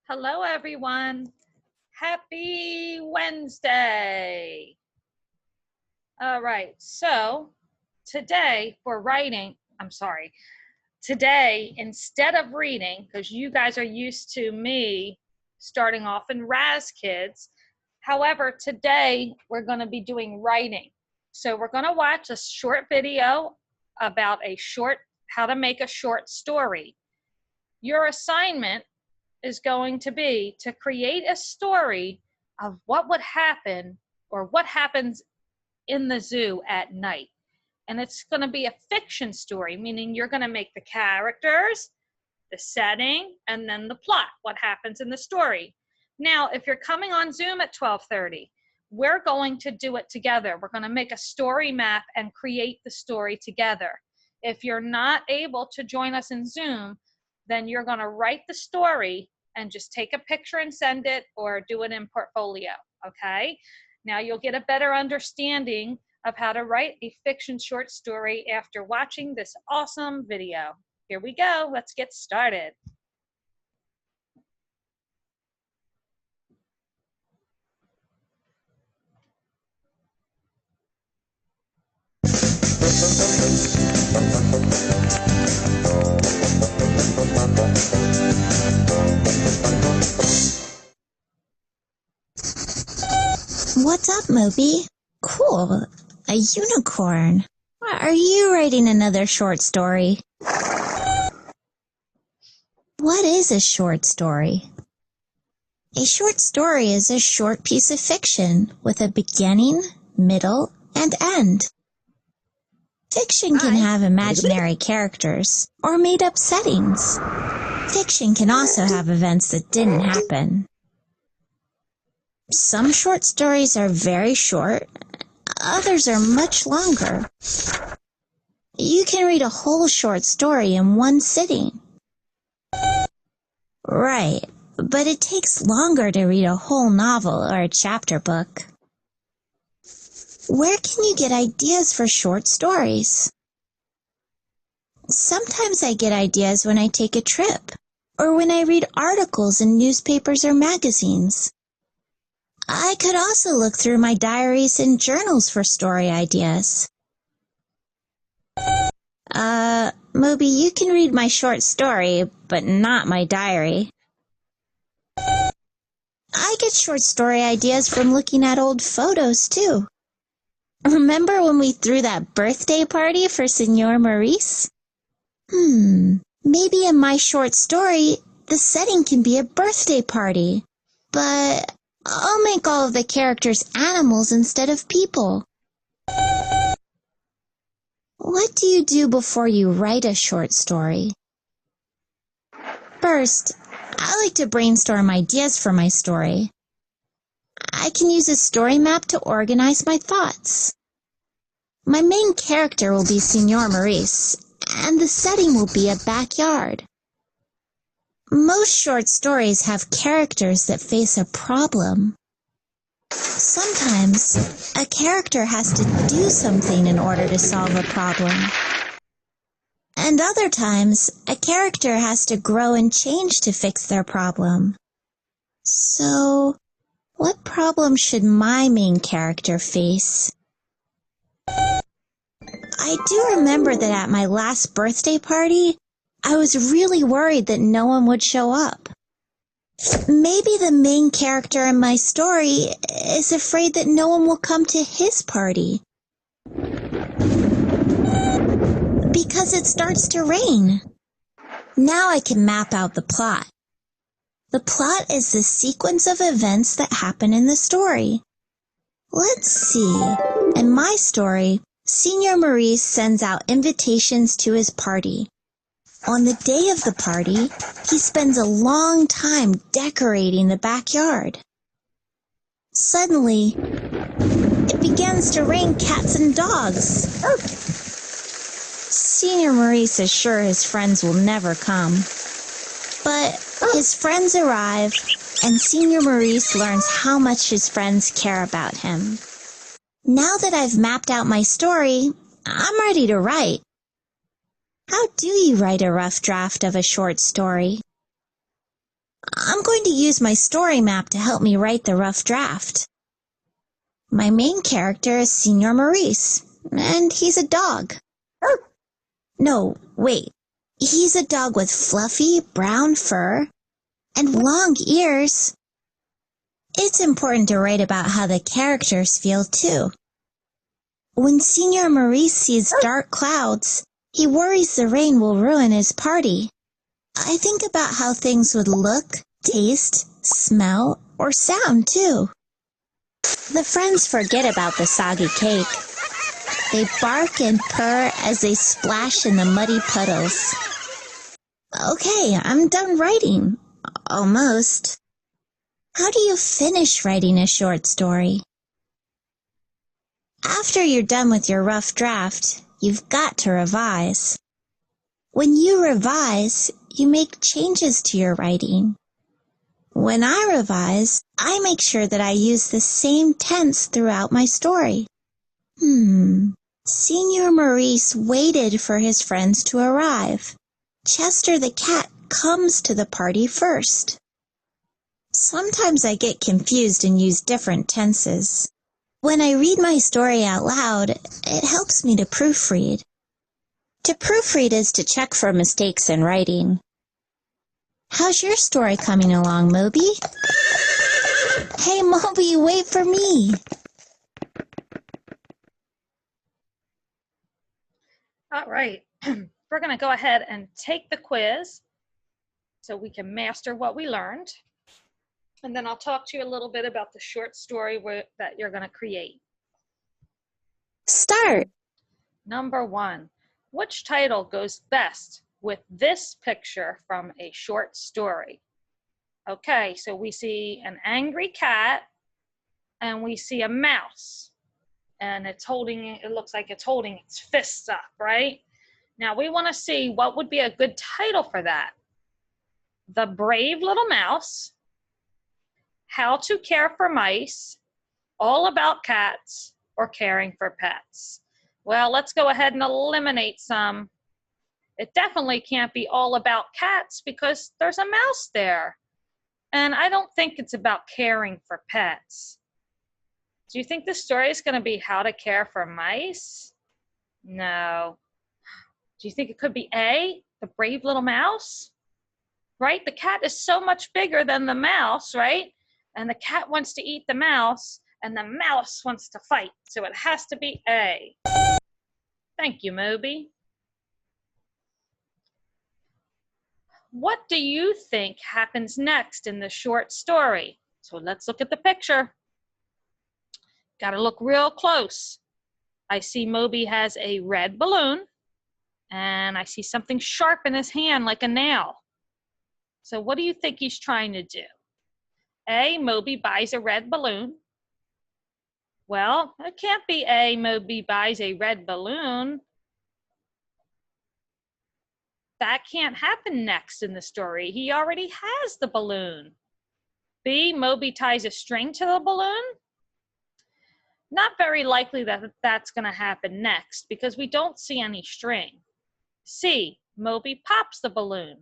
Hello, everyone. Happy Wednesday. All right. So today for writing, today instead of reading, because you guys are used to me starting off in Raz Kids. However, today we're going to be doing writing. So we're going to watch a short video about how to make a short story. Your assignment is going to be to create a story of what would happen or what happens in the zoo at night. And it's going to be a fiction story, meaning you're going to make the characters, the setting, and then the plot, what happens in the story. Now, if you're coming on Zoom at 12:30, we're going to do it together. We're going to make a story map and create the story together. If you're not able to join us in Zoom, then you're going to write the story and just take a picture and send it or do it in Portfolio, okay? Now you'll get a better understanding of how to write a fiction short story after watching this awesome video. Here we go, let's get started. What's up, Moby? Cool. A unicorn. Are you writing another short story? What is a short story? A short story is a short piece of fiction with a beginning, middle, and end. Fiction can have imaginary characters or made-up settings. Fiction can also have events that didn't happen. Some short stories are very short, others are much longer. You can read a whole short story in one sitting. Right, but it takes longer to read a whole novel or a chapter book. Where can you get ideas for short stories? Sometimes I get ideas when I take a trip, or when I read articles in newspapers or magazines. I could also look through my diaries and journals for story ideas. Moby, you can read my short story, but not my diary. I get short story ideas from looking at old photos, too. Remember when we threw that birthday party for Senor Maurice? Maybe in my short story, the setting can be a birthday party, but I'll make all of the characters animals instead of people. What do you do before you write a short story? First, I like to brainstorm ideas for my story. I can use a story map to organize my thoughts. My main character will be Senor Maurice, and the setting will be a backyard. Most short stories have characters that face a problem. Sometimes, a character has to do something in order to solve a problem. And other times, a character has to grow and change to fix their problem. So, what problem should my main character face? I do remember that at my last birthday party, I was really worried that no one would show up. Maybe the main character in my story is afraid that no one will come to his party. Because it starts to rain. Now I can map out the plot. The plot is the sequence of events that happen in the story. Let's see. In my story, Senor Maurice sends out invitations to his party. On the day of the party, he spends a long time decorating the backyard. Suddenly, it begins to rain cats and dogs. Senor Maurice is sure his friends will never come. But his friends arrive, and Senor Maurice learns how much his friends care about him. Now that I've mapped out my story, I'm ready to write. How do you write a rough draft of a short story? I'm going to use my story map to help me write the rough draft. My main character is Senor Maurice, and he's a dog. No, wait. He's a dog with fluffy brown fur and long ears. It's important to write about how the characters feel too. When Senor Maurice sees dark clouds, he worries the rain will ruin his party. I think about how things would look, taste, smell, or sound too. The friends forget about the soggy cake. They bark and purr as they splash in the muddy puddles. Okay, I'm done writing. Almost. How do you finish writing a short story? After you're done with your rough draft, you've got to revise. When you revise, you make changes to your writing. When I revise, I make sure that I use the same tense throughout my story. Senor Maurice waited for his friends to arrive. Chester the cat comes to the party first. Sometimes I get confused and use different tenses. When I read my story out loud, it helps me to proofread. To proofread is to check for mistakes in writing. How's your story coming along, Moby? Hey, Moby, wait for me. All right, we're going to go ahead and take the quiz so we can master what we learned. And then I'll talk to you a little bit about the short story that you're going to create. Start. Number 1, which title goes best with this picture from a short story? Okay, so we see an angry cat and we see a mouse. And it looks like it's holding its fists up, right? Now we want to see what would be a good title for that. The Brave Little Mouse, How to Care for Mice, All About Cats, or Caring for Pets. Well, let's go ahead and eliminate some. It definitely can't be all about cats because there's a mouse there. And I don't think it's about caring for pets. Do you think the story is going to be how to care for mice? No. Do you think it could be A, the brave little mouse? Right? The cat is so much bigger than the mouse, right? And the cat wants to eat the mouse, and the mouse wants to fight. So it has to be A. Thank you, Moby. What do you think happens next in the short story? So let's look at the picture. Got to look real close. I see Moby has a red balloon, and I see something sharp in his hand like a nail. So what do you think he's trying to do? A, Moby buys a red balloon. Well, it can't be A, Moby buys a red balloon. That can't happen next in the story. He already has the balloon. B, Moby ties a string to the balloon. Not very likely that that's going to happen next because we don't see any string. C, Moby pops the balloon.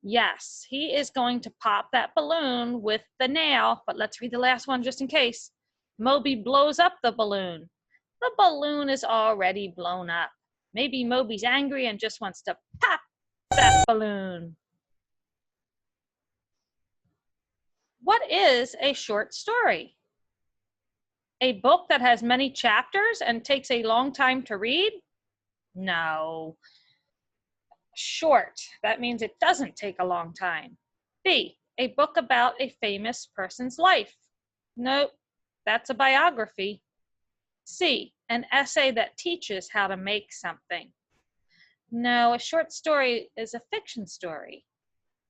Yes, he is going to pop that balloon with the nail, but let's read the last one just in case. Moby blows up the balloon. The balloon is already blown up. Maybe Moby's angry and just wants to pop that balloon. What is a short story? A book that has many chapters and takes a long time to read? No. Short, that means it doesn't take a long time. B, a book about a famous person's life? Nope, that's a biography. C, an essay that teaches how to make something? No, a short story is a fiction story.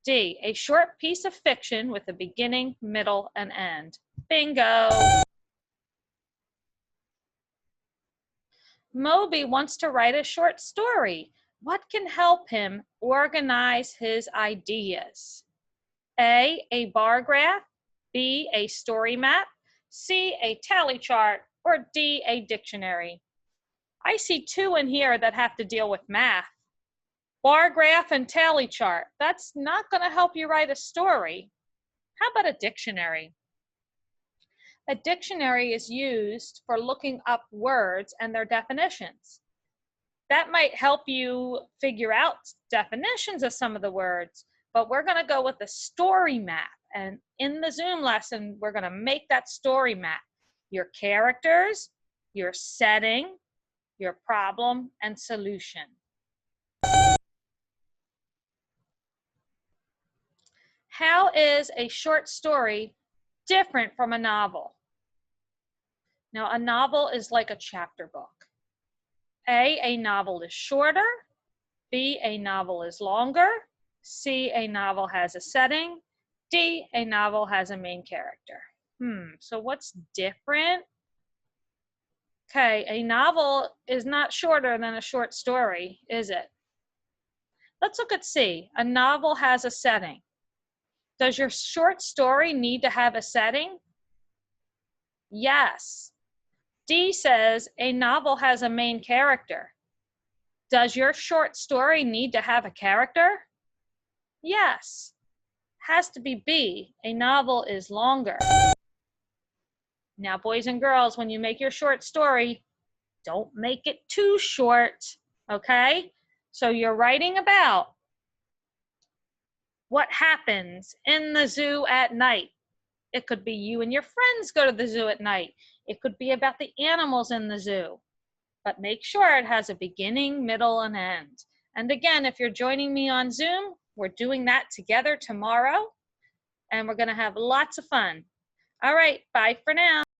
D, a short piece of fiction with a beginning, middle, and end. Bingo! Moby wants to write a short story. What can help him organize his ideas? A, bar graph, B, a story map, C, a tally chart, or D, a dictionary? I see 2 in here that have to deal with math. Bar graph and tally chart. That's not going to help you write a story. How about a dictionary? A dictionary is used for looking up words and their definitions. That might help you figure out definitions of some of the words, but we're going to go with a story map. And in the Zoom lesson, we're going to make that story map. Your characters, your setting, your problem, and solution. How is a short story different from a novel? Now, a novel is like a chapter book. A novel is shorter. B, a novel is longer. C, a novel has a setting. D, a novel has a main character. So what's different? Okay, a novel is not shorter than a short story, is it? Let's look at C. A novel has a setting. Does your short story need to have a setting? Yes. D says a novel has a main character. Does your short story need to have a character? Yes. Has to be B. A novel is longer. Now, boys and girls, when you make your short story, don't make it too short, okay? So you're writing about what happens in the zoo at night. It could be you and your friends go to the zoo at night. It could be about the animals in the zoo. But make sure it has a beginning, middle, and end. And again, if you're joining me on Zoom, we're doing that together tomorrow, and we're going to have lots of fun. All right, bye for now.